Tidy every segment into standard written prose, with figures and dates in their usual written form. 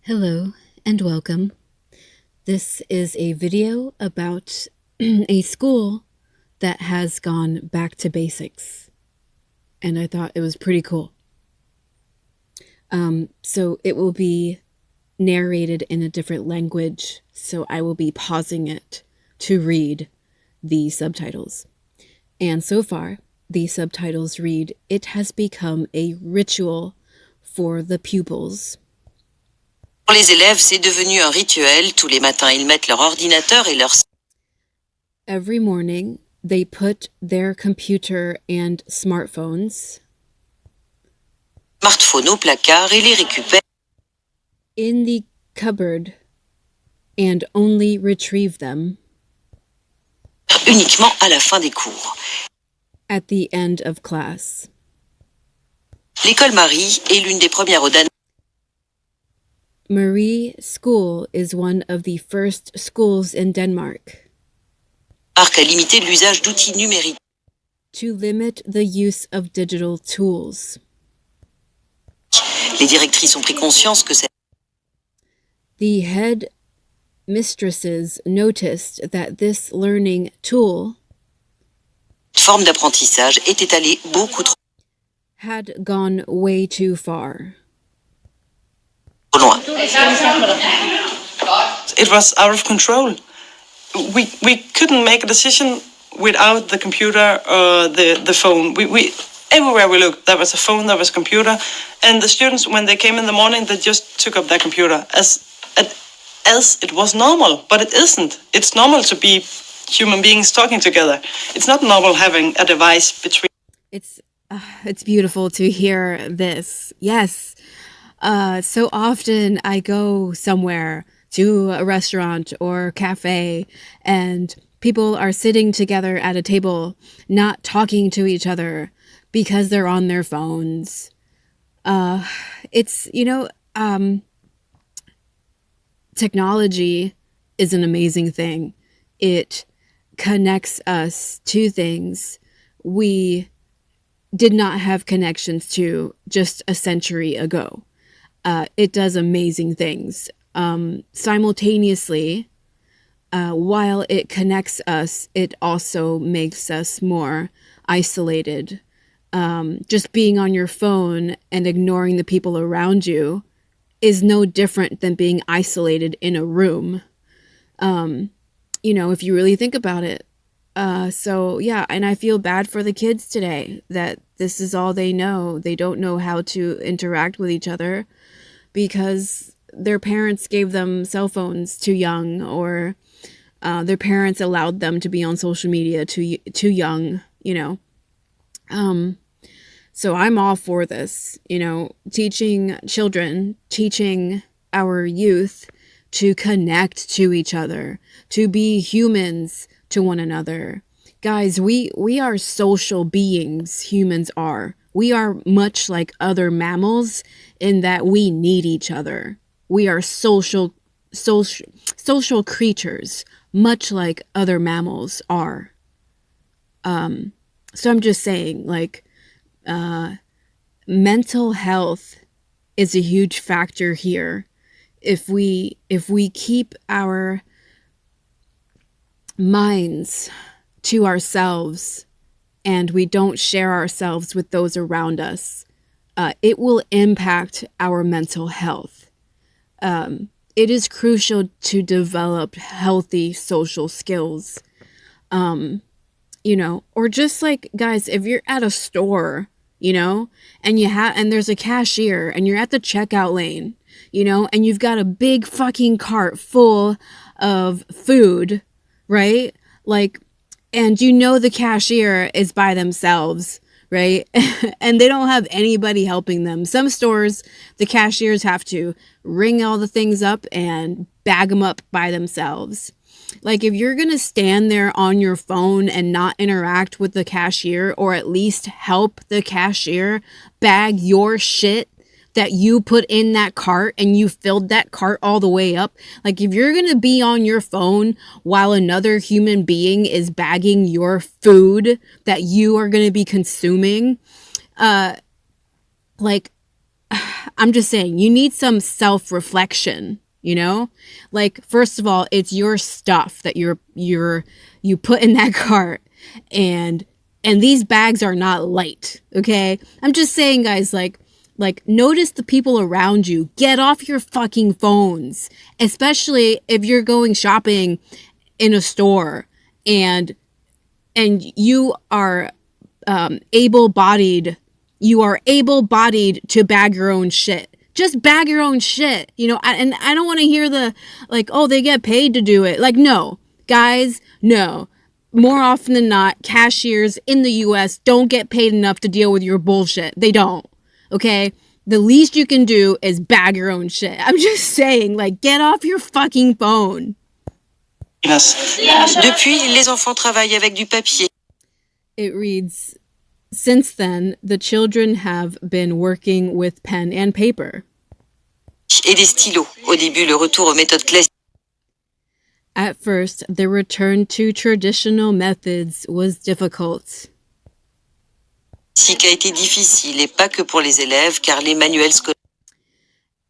Hello and welcome. This is a video about a school that has gone back to basics, and I thought it was pretty cool. So it will be narrated in a different language, so I will be pausing it to read the subtitles. And so far, the subtitles read, "It has become a ritual for the pupils." Pour les élèves, c'est devenu un rituel. Tous les matins, ils mettent leur ordinateur et leur Every morning, they put their computer and smartphones smartphone au placard et les récupèrent in the cupboard and only retrieve them uniquement à la fin des cours. at the end of class. L'école Marie est l'une des premières au Danemark Marie School is one of the first schools in Denmark à limiter l'usage d'outils numériques. to limit the use of digital tools. Les directrices ont pris conscience que cette The head mistresses noticed that this learning tool forme d'apprentissage était allée beaucoup trop had gone way too far. loin. It was out of control. We couldn't make a decision without the computer or the phone. We everywhere we looked, there was a phone, there was a computer, and the students, when they came in the morning, they just took up their computer as it was normal, but it isn't. It's normal to be human beings talking together. It's not normal having a device between. It's beautiful to hear this. Yes. So often I go somewhere to a restaurant or cafe and people are sitting together at a table, not talking to each other because they're on their phones. Technology is an amazing thing. It connects us to things we did not have connections to just a century ago. It does amazing things. Simultaneously, while it connects us, it also makes us more isolated. Just being on your phone and ignoring the people around you is no different than being isolated in a room. If you really think about it. And I feel bad for the kids today that this is all they know. They don't know how to interact with each other because their parents gave them cell phones too young, or their parents allowed them to be on social media too young, So I'm all for this, teaching children, teaching our youth to connect to each other, to be humans to one another. Guys, we are social beings, humans are. We are much like other mammals in that we need each other. We are social creatures, much like other mammals are. So I'm just saying, mental health is a huge factor here. If we keep our minds to ourselves and we don't share ourselves with those around us, it will impact our mental health. It is crucial to develop healthy social skills. Or just guys, if you're at a store, and there's a cashier and you're at the checkout lane, and you've got a big fucking cart full of food, right? And the cashier is by themselves, right? And they don't have anybody helping them. Some stores, the cashiers have to ring all the things up and bag them up by themselves. If you're going to stand there on your phone and not interact with the cashier, or at least help the cashier bag your shit that you put in that cart and you filled that cart all the way up. If you're going to be on your phone while another human being is bagging your food that you are going to be consuming, I'm just saying, you need some self-reflection, you know? Like, first of all, it's your stuff that you put in that cart, and these bags are not light, okay? I'm just saying, guys, like notice the people around you. Get off your fucking phones, especially if you're going shopping in a store and you are able-bodied. You are able-bodied to bag your own shit. Just bag your own shit. You know, and I don't want to hear the, like, oh, they get paid to do it. Like, no. Guys, no. More often than not, cashiers in the US don't get paid enough to deal with your bullshit. They don't. Okay? The least you can do is bag your own shit. I'm just saying, like, get off your fucking phone. Yes. Depuis, les enfants travaillent avec du papier. It reads, since then, the children have been working with pen and paper. Et des stylos. Au début, le retour aux méthodes classiques At first, the return to traditional methods was difficult. a été difficile, et pas que pour les élèves, car les manuels scolaires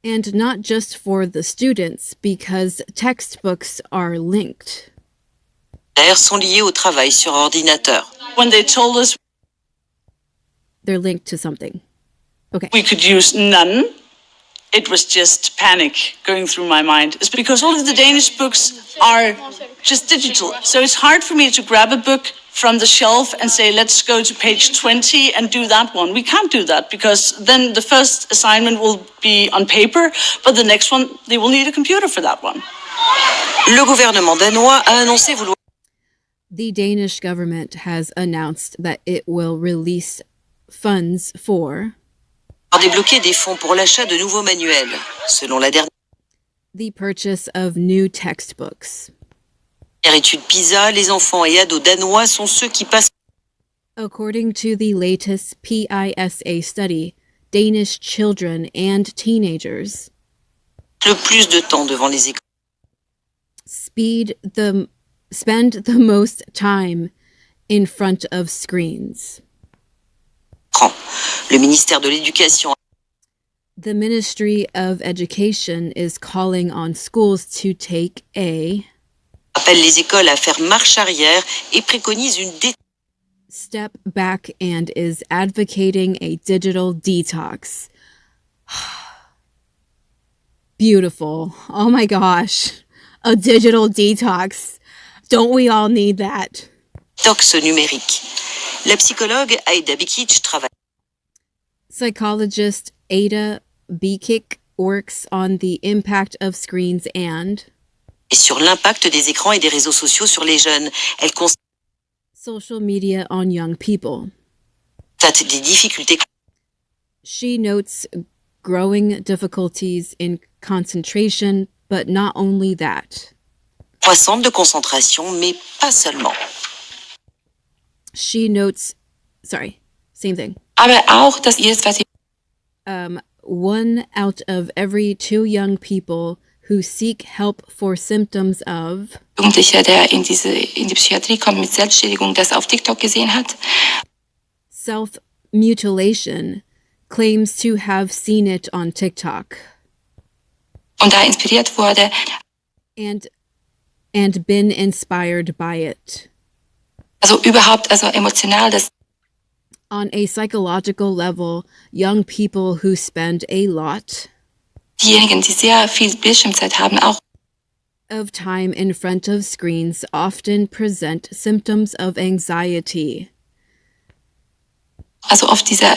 And not just for the students, because textbooks are linked. sont liés au travail sur ordinateur. When they told us They're linked to something. Okay. we could use none, it was just panic going through my mind. It's because all of the Danish books are just digital. So it's hard for me to grab a book from the shelf and say, let's go to page 20 and do that one. We can't do that because then the first assignment will be on paper, but the next one, they will need a computer for that one. Le gouvernement danois a annoncé vouloir The Danish government has announced that it will release funds for débloquer des fonds pour l'achat de nouveaux manuels. Selon la dernière the purchase of new textbooks. étude PISA, les enfants et ados danois sont ceux qui passent According to the latest PISA study, Danish children and teenagers le plus de temps devant les écrans. spend the most time in front of screens. Le ministère de l'Éducation The Ministry of Education is calling on schools to take a appelle les écoles à faire marche arrière et préconise une step back and is advocating a digital detox. Beautiful. Oh my gosh. A digital detox. Don't we all need that? détox numérique. La psychologue Aida Bikic travaille Psychologist Ada Bekic works on the impact of screens and sur l'impact des écrans et des réseaux sociaux sur les jeunes. Elle constate social media on young people. des difficultés She notes growing difficulties in concentration, but not only that. croissantes de concentration, mais pas seulement. She notes, same thing. Aber auch, dass ihr es, was ihr 1 out of every 2 young people who seek help for symptoms of Jugendlicher, der in die Psychiatrie kommt mit Selbstschädigung, das auf TikTok gesehen hat. self-mutilation claims to have seen it on TikTok Und da inspiriert wurde, and been inspired by it. also überhaupt, also emotional, dass On a psychological level, young people who spend a lot diejenigen, die sehr viel Bildschirmzeit haben, auch of time in front of screens often present symptoms of anxiety. also oft diese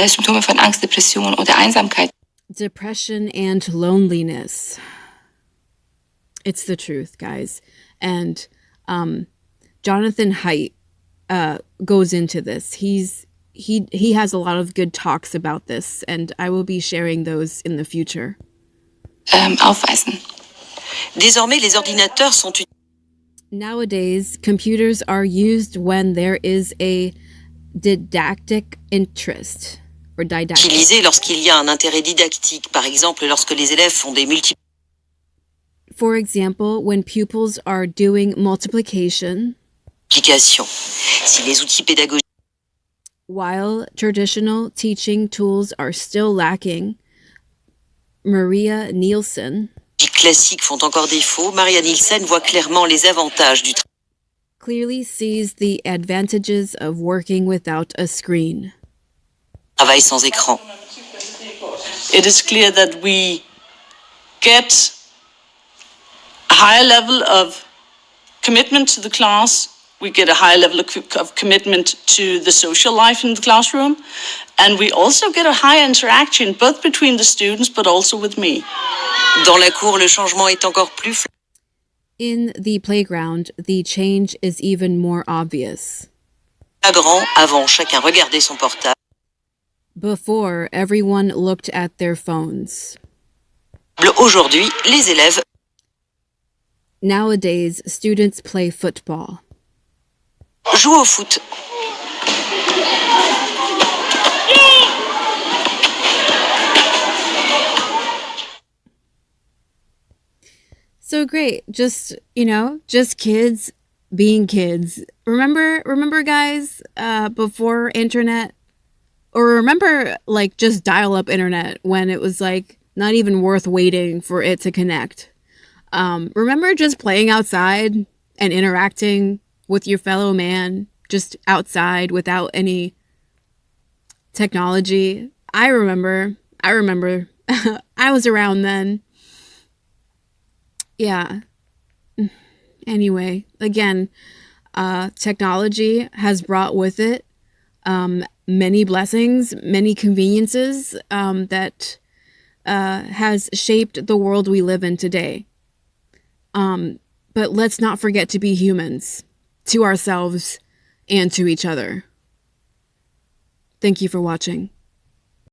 Symptome von Angst, Depression oder Einsamkeit. Depression and loneliness. It's the truth, guys. And Jonathan Haidt goes into this. He has a lot of good talks about this, and I will be sharing those in the future. Aufweisen. Désormais, les ordinateurs sont Nowadays, computers are used when there is a didactic interest or didactic. utilisés lorsqu'il y a un intérêt didactique, par exemple lorsque les élèves font des For example, when pupils are doing multiplication, multiplications. Si les outils pédagogiques While traditional teaching tools are still lacking, Maria Nielsen classiques font encore défaut, Maria Nielsen voit clairement les avantages du clearly sees the advantages of working without a screen. travail sans écran. It is clear that we get a higher level of commitment to the class. We get a higher level of commitment to the social life in the classroom. And we also get a higher interaction both between the students but also with me. Dans la cour, le changement est encore plus In the playground, the change is even more obvious. flagrant. Avant, chacun regardait son portable. Before, everyone looked at their phones. Aujourd'hui, les élèves Nowadays, students play football. jouent au foot. So great. Just, just kids being kids. Remember guys, before internet, or remember like just dial-up internet when it was like not even worth waiting for it to connect. Remember just playing outside and interacting with your fellow man just outside without any technology. I remember. I was around then. Yeah. Anyway, again, technology has brought with it many blessings, many conveniences that has shaped the world we live in today. But let's not forget to be humans, to ourselves and to each other. Thank you for watching.